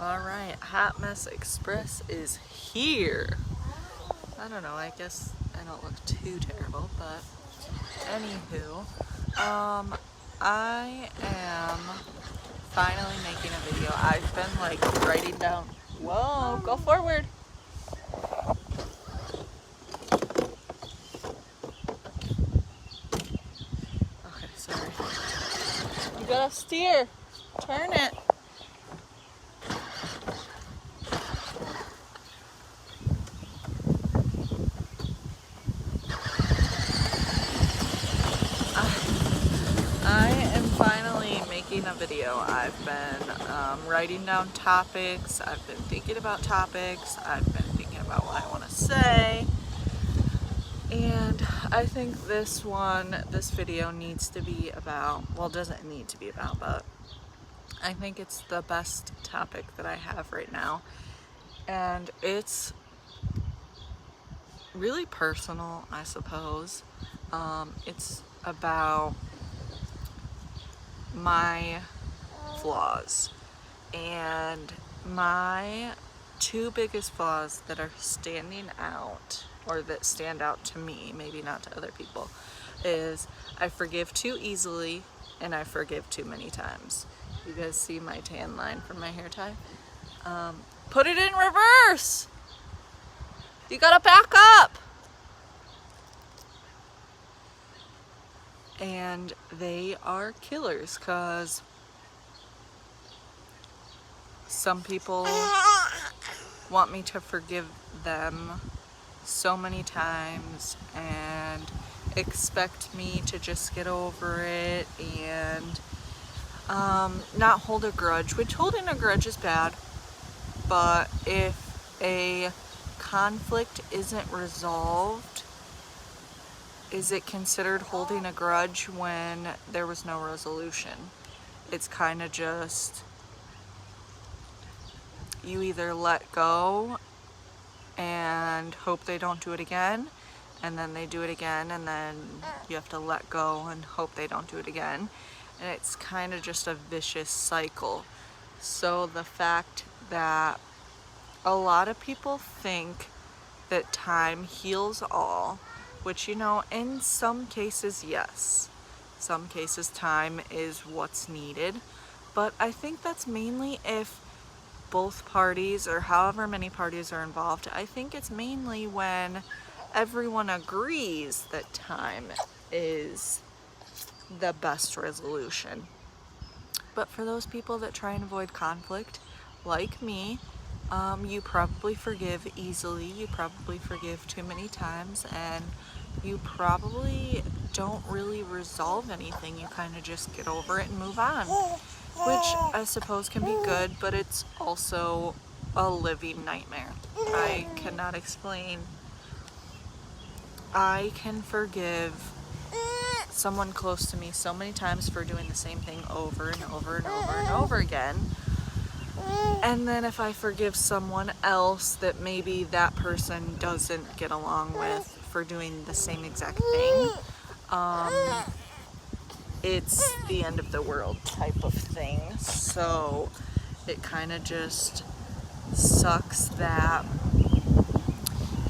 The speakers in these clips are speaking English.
Alright, Hot Mess Express is here. I don't know, I guess I don't look too terrible, but anywho, I am finally making a video. I've been like writing down, whoa, go forward. Okay, sorry. You gotta steer, turn it. I am finally making a video. I've been writing down topics, I've been thinking about topics, I've been thinking about what I want to say, and I think this video needs to be about, well, doesn't need to be about, but I think it's the best topic that I have right now, and it's really personal, I suppose. It's about my flaws, and my two biggest flaws that are standing out, or that stand out to me, maybe not to other people, is I forgive too easily and I forgive too many times. You guys see my tan line from my hair tie? Put it in reverse! You gotta back up! And they are killers, because some people want me to forgive them so many times and expect me to just get over it and not hold a grudge, which holding a grudge is bad, but if a conflict isn't resolved, is it considered holding a grudge when there was no resolution? It's kind of just, you either let go and hope they don't do it again, and then they do it again, and then you have to let go and hope they don't do it again. And it's kind of just a vicious cycle. So the fact that a lot of people think that time heals all, which, you know, in some cases, yes. Some cases time is what's needed, but I think that's mainly if both parties, or however many parties are involved, I think it's mainly when everyone agrees that time is the best resolution. But for those people that try and avoid conflict, like me, you probably forgive easily, you probably forgive too many times, and you probably don't really resolve anything. You kind of just get over it and move on, which I suppose can be good, but it's also a living nightmare. I cannot explain. I can forgive someone close to me so many times for doing the same thing over and over and over and over again. And then if I forgive someone else that maybe that person doesn't get along with for doing the same exact thing, it's the end of the world type of thing. So it kind of just sucks that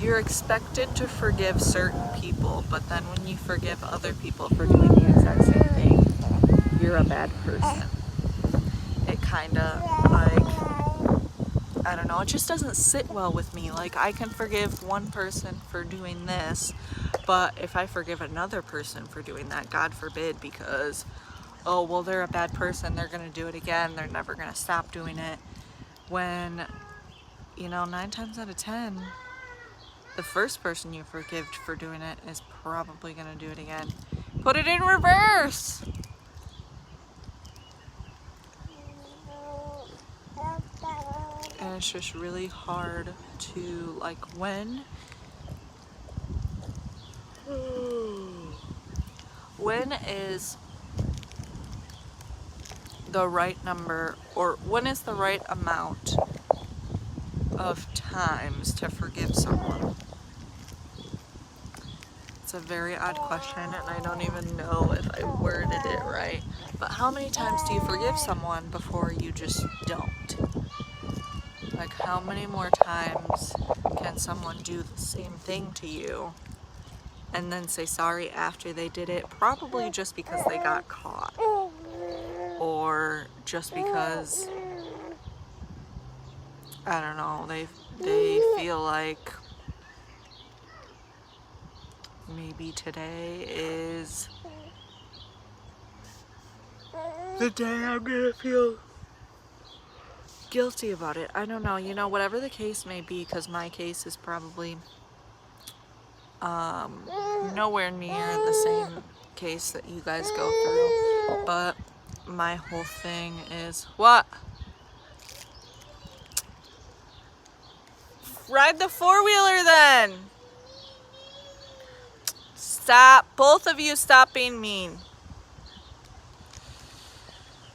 you're expected to forgive certain people, but then when you forgive other people for doing the exact same thing, you're a bad person. It kind of, like, I don't know, it just doesn't sit well with me. Like, I can forgive one person for doing this, but if I forgive another person for doing that, God forbid, because, oh, well, they're a bad person, they're gonna do it again, they're never gonna stop doing it, when, you know, 9 times out of 10, the first person you forgive for doing it is probably gonna do it again. Put it in reverse! And it's just really hard to, like, when is the right number, or when is the right amount of times to forgive someone? It's a very odd question, and I don't even know if I worded it right. But how many times do you forgive someone before you just don't? how many more times can someone do the same thing to you and then say sorry after they did it? Probably just because they got caught, or just because, I don't know, they feel like maybe today is the day I'm gonna feel guilty about it. I don't know, you know, whatever the case may be, because my case is probably nowhere near the same case that you guys go through, but my whole thing is, what? Ride the four-wheeler then! Stop, both of you stop being mean.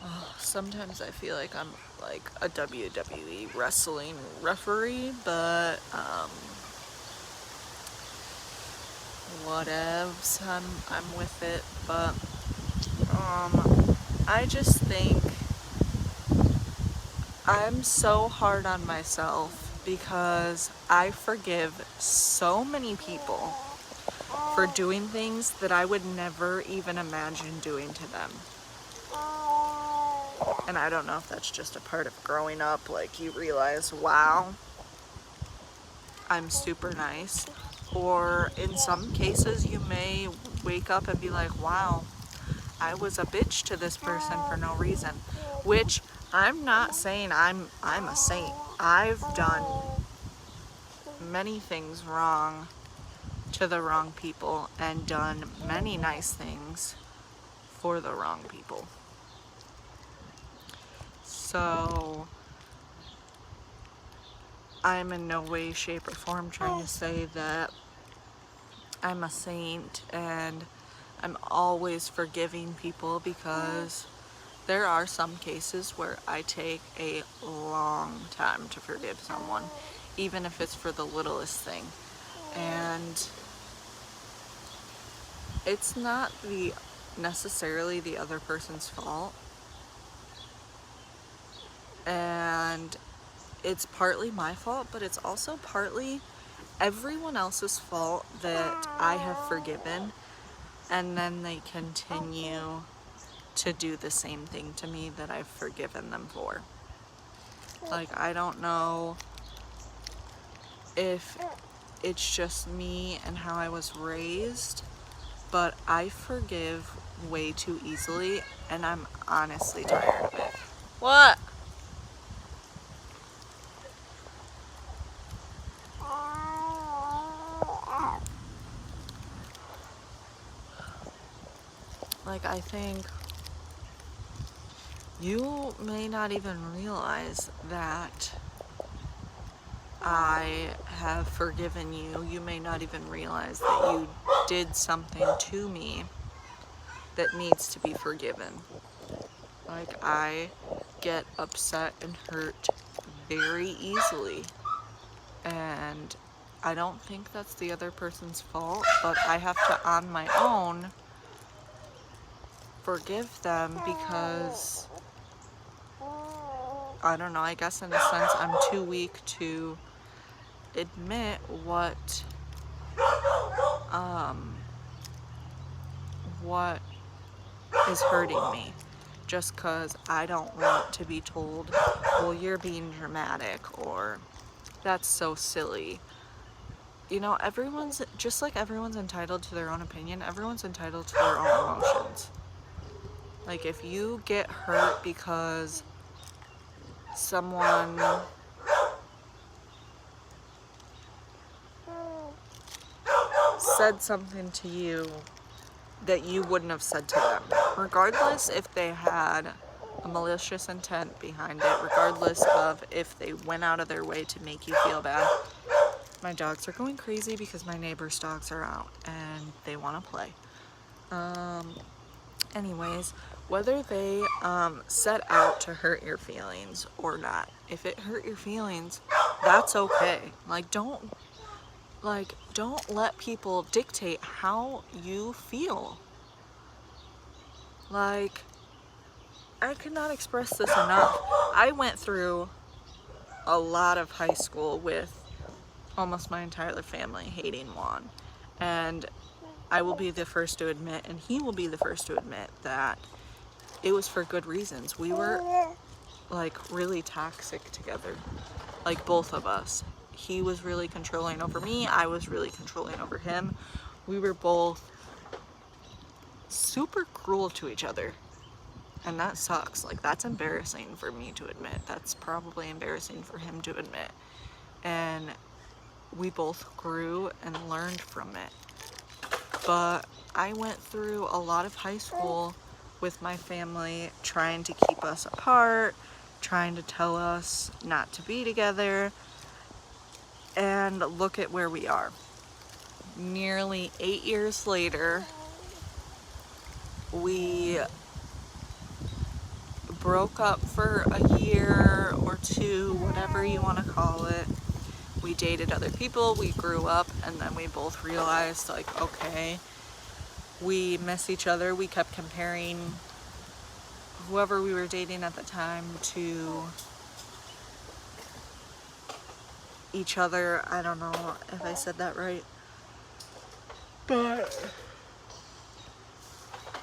Oh, sometimes I feel like I'm like a WWE wrestling referee, but whatevs, I'm with it. But I just think I'm so hard on myself because I forgive so many people for doing things that I would never even imagine doing to them. And I don't know if that's just a part of growing up, like you realize, wow, I'm super nice. Or in some cases you may wake up and be like, wow, I was a bitch to this person for no reason. Which I'm not saying I'm a saint. I've done many things wrong to the wrong people and done many nice things for the wrong people. So I'm in no way, shape, or form trying to say that I'm a saint and I'm always forgiving people, because there are some cases where I take a long time to forgive someone, even if it's for the littlest thing. And it's not necessarily the other person's fault. And it's partly my fault, but it's also partly everyone else's fault that I have forgiven, and then they continue to do the same thing to me that I've forgiven them for. Like, I don't know if it's just me and how I was raised, but I forgive way too easily, and I'm honestly tired of it. What? Like, I think you may not even realize that I have forgiven you. You may not even realize that you did something to me that needs to be forgiven. Like, I get upset and hurt very easily, and I don't think that's the other person's fault, but I have to, on my own, forgive them, because I don't know, I guess in a sense I'm too weak to admit what is hurting me, just because I don't want to be told, well, you're being dramatic, or that's so silly. You know, everyone's, just like everyone's entitled to their own opinion, everyone's entitled to their own emotions. Like, if you get hurt because someone said something to you that you wouldn't have said to them, regardless if they had a malicious intent behind it, regardless of if they went out of their way to make you feel bad. My dogs are going crazy because my neighbor's dogs are out and they want to play. Anyways, whether they set out to hurt your feelings or not, if it hurt your feelings, that's okay. Like, don't let people dictate how you feel. Like, I cannot express this enough. I went through a lot of high school with almost my entire family hating Juan. And I will be the first to admit, and he will be the first to admit, that it was for good reasons. We were like really toxic together, like both of us. He was really controlling over me, I was really controlling over him. We were both super cruel to each other, and that sucks. Like, that's embarrassing for me to admit. That's probably embarrassing for him to admit. And we both grew and learned from it. But I went through a lot of high school with my family trying to keep us apart, trying to tell us not to be together, and look at where we are. Nearly 8 years later, we broke up for a year or two, whatever you want to call it. We dated other people, we grew up, and then we both realized, like, okay, we miss each other. We kept comparing whoever we were dating at the time to each other. I don't know if I said that right, but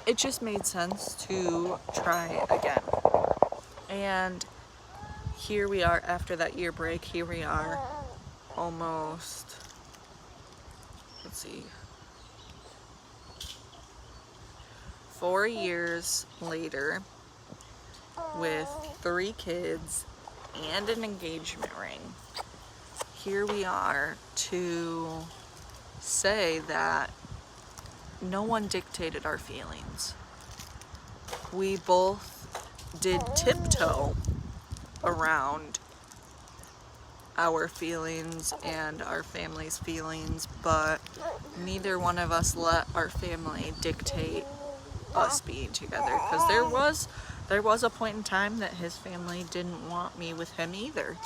it just made sense to try again. And here we are after that year break. Here we are almost, let's see, 4 years later with 3 kids and an engagement ring. Here we are to say that no one dictated our feelings. We both did tiptoe around our feelings and our family's feelings, but neither one of us let our family dictate us being together, because there was a point in time that his family didn't want me with him either,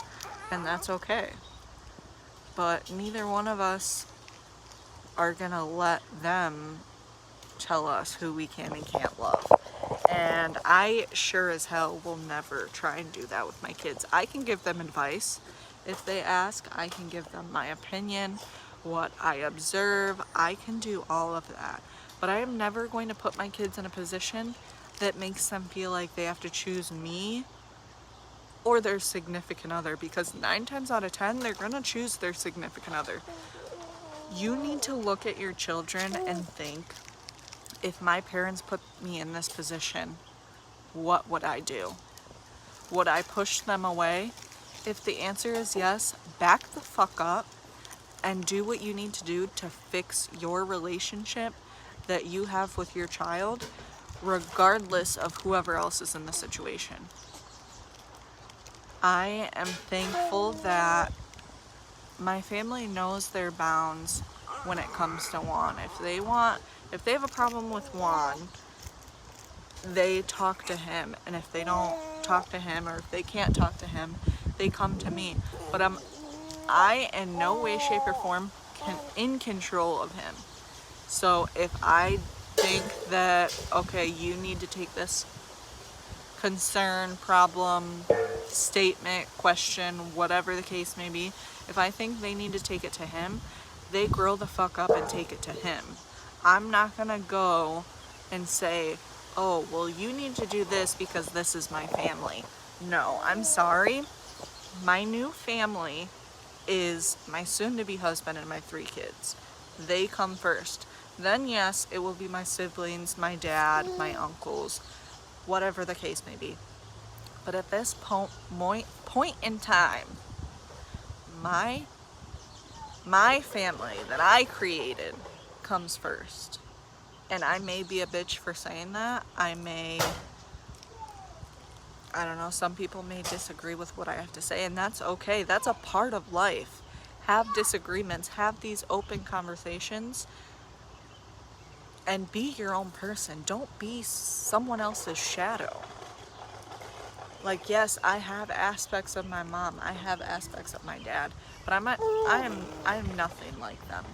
and that's okay. But neither one of us are gonna let them tell us who we can and can't love. And I sure as hell will never try and do that with my kids. I can give them advice if they ask. I can give them my opinion, what I observe. I can do all of that. But I am never going to put my kids in a position that makes them feel like they have to choose me or their significant other, because 9 times out of 10, they're gonna choose their significant other. You need to look at your children and think, if my parents put me in this position, what would I do? Would I push them away? If the answer is yes, back the fuck up and do what you need to do to fix your relationship that you have with your child, regardless of whoever else is in the situation. I am thankful that my family knows their bounds when it comes to Juan. If they have a problem with Juan, they talk to him, and if they don't talk to him, or if they can't talk to him, they come to me. But I in no way, shape, or form in control of him. So if I think that, okay, you need to take this concern, problem, statement, question, whatever the case may be, if I think they need to take it to him, they grow the fuck up and take it to him. I'm not gonna go and say, oh, well, you need to do this because this is my family. No, I'm sorry. My new family is my soon-to-be husband and my 3 kids. They come first. Then yes, it will be my siblings, my dad, my uncles, whatever the case may be. But at this point in time, my family that I created comes first. And I may be a bitch for saying that. I don't know, some people may disagree with what I have to say, and that's okay. That's a part of life. Have disagreements, have these open conversations, and be your own person. Don't be someone else's shadow. Like, yes, I have aspects of my mom, I have aspects of my dad, but I am nothing like them.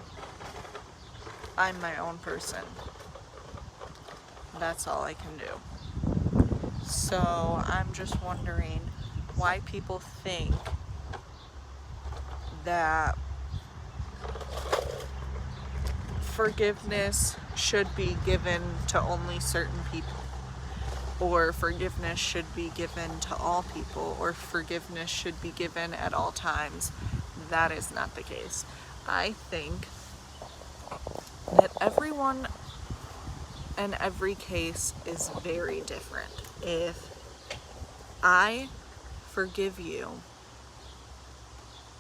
I'm my own person. That's all I can do. So I'm just wondering why people think that forgiveness should be given to only certain people, or forgiveness should be given to all people, or forgiveness should be given at all times. That is not the case. I think that everyone and every case is very different. If I forgive you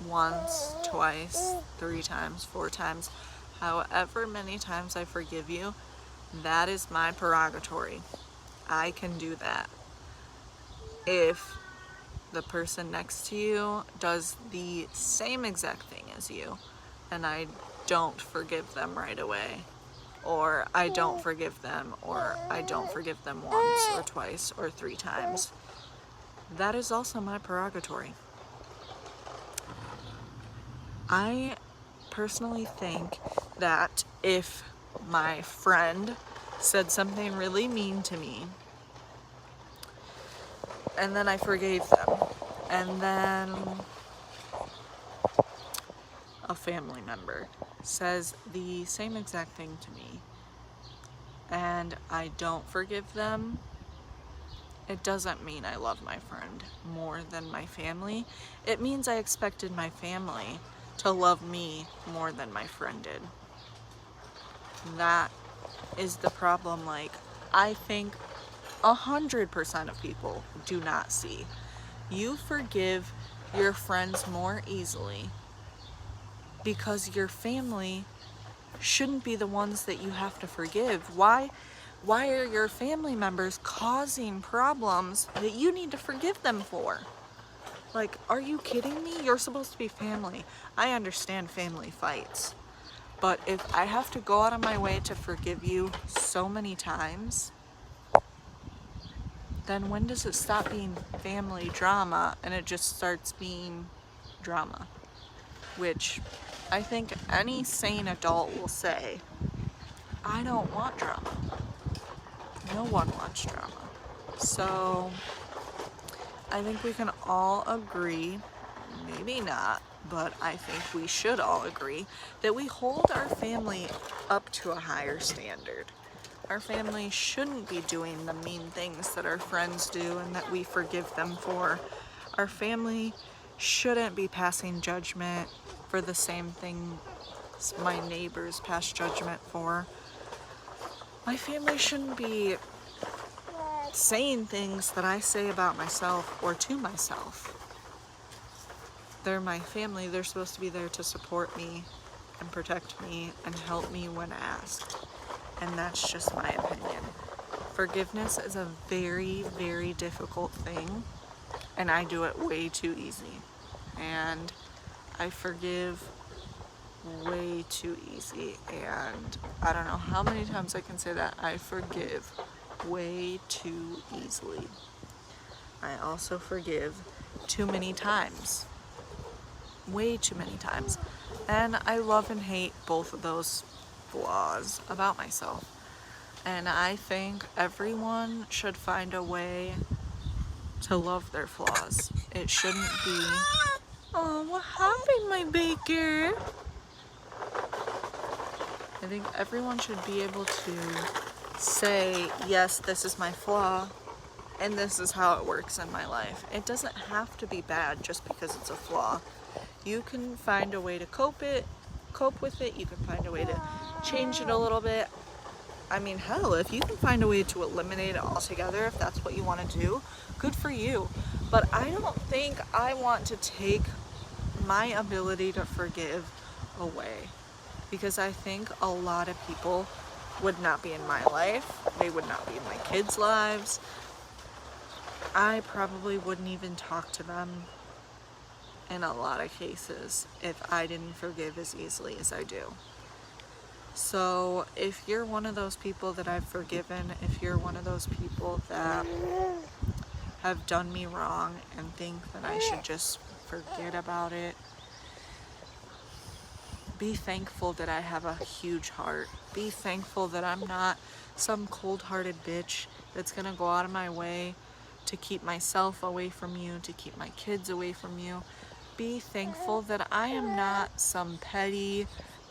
once, twice, 3 times, 4 times, however many times I forgive you, that is my prerogative. I can do that. If the person next to you does the same exact thing as you, and I don't forgive them right away, or I don't forgive them, or I don't forgive them once or twice or 3 times, that is also my prerogative. I personally think that if my friend said something really mean to me, and then I forgave them, and then a family member says the same exact thing to me, and I don't forgive them, it doesn't mean I love my friend more than my family. It means I expected my family to love me more than my friend did. That is the problem. Like, I think 100% of people do not see. You forgive your friends more easily because your family shouldn't be the ones that you have to forgive. Why are your family members causing problems that you need to forgive them for? Like, are you kidding me? You're supposed to be family. I understand family fights, but if I have to go out of my way to forgive you so many times, then when does it stop being family drama and it just starts being drama? Which I think any sane adult will say, I don't want drama. No one wants drama. So I think we can all agree, maybe not, but I think we should all agree that we hold our family up to a higher standard. Our family shouldn't be doing the mean things that our friends do and that we forgive them for. Our family shouldn't be passing judgment for the same thing my neighbors pass judgment for. My family shouldn't be saying things that I say about myself or to myself. They're my family. They're supposed to be there to support me and protect me and help me when asked. And that's just my opinion. Forgiveness is a very, very difficult thing, and I do it way too easy. And I forgive way too easy, and I don't know how many times I can say that. I forgive way too easily. I also forgive too many times. Way too many times. And I love and hate both of those flaws about myself. And I think everyone should find a way to love their flaws. It shouldn't be, oh, what happened, my baker? I think everyone should be able to say, yes, this is my flaw, and this is how it works in my life. It doesn't have to be bad just because it's a flaw. You can find a way to cope with it. You can find a way to change it a little bit. I mean, hell, if you can find a way to eliminate it altogether, if that's what you want to do, good for you. But I don't think I want to take my ability to forgive away, because I think a lot of people would not be in my life. They would not be in my kids' lives. I probably wouldn't even talk to them in a lot of cases if I didn't forgive as easily as I do. So if you're one of those people that I've forgiven, if you're one of those people that have done me wrong and think that I should just forget about it, be thankful that I have a huge heart. Be thankful that I'm not some cold-hearted bitch that's gonna go out of my way to keep myself away from you, to keep my kids away from you. be thankful that I am not some petty,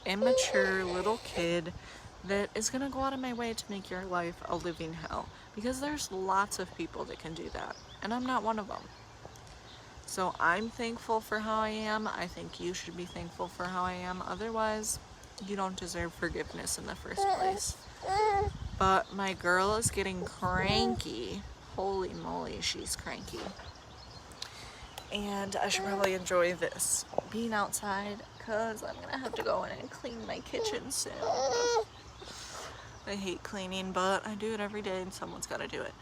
immature little kid that is gonna go out of my way to make your life a living hell, because there's lots of people that can do that, and I'm not one of them. So I'm thankful for how I am. I think you should be thankful for how I am. Otherwise, you don't deserve forgiveness in the first place. But my girl is getting cranky. Holy moly, she's cranky. And I should probably enjoy this being outside, because I'm gonna have to go in and clean my kitchen soon. I hate cleaning, but I do it every day and someone's got to do it.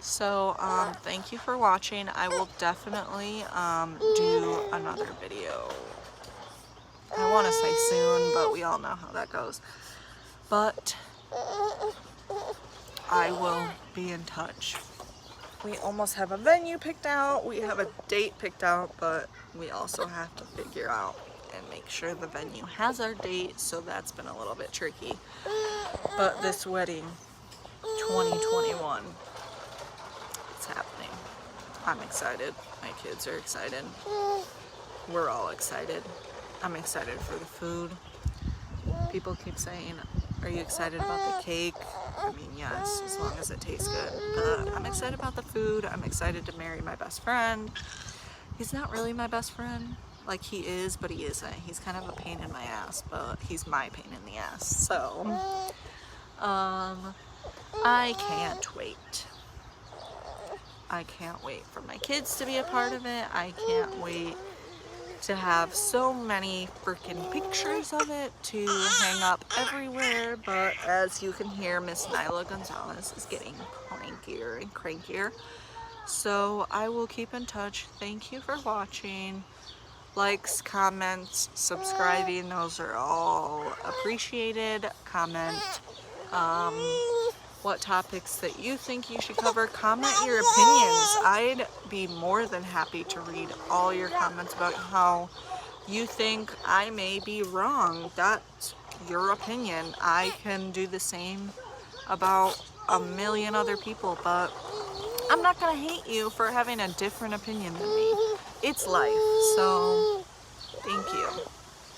So thank you for watching. I will definitely do another video. I want to say soon, but we all know how that goes. But I will be in touch. We almost have a venue picked out. We have a date picked out, but we also have to figure out and make sure the venue has our date, so that's been a little bit tricky. But this wedding, 2021, it's happening. I'm excited. My kids are excited. We're all excited. I'm excited for the food. People keep saying, are you excited about the cake? I mean, yes, as long as it tastes good. But I'm excited about the food. I'm excited to marry my best friend. He's not really my best friend. Like, he is, but he isn't. He's kind of a pain in my ass, but he's my pain in the ass. So, I can't wait. I can't wait for my kids to be a part of it. I can't wait to have so many freaking pictures of it to hang up everywhere. But as you can hear, Miss Nyla Gonzalez is getting crankier and crankier. So I will keep in touch. Thank you for watching. Likes, comments, subscribing, those are all appreciated. Comment what topics that you think you should cover. Comment your opinions. I'd be more than happy to read all your comments about how you think I may be wrong. That's your opinion. I can do the same about a million other people, but I'm not gonna hate you for having a different opinion than me. It's life, so thank you.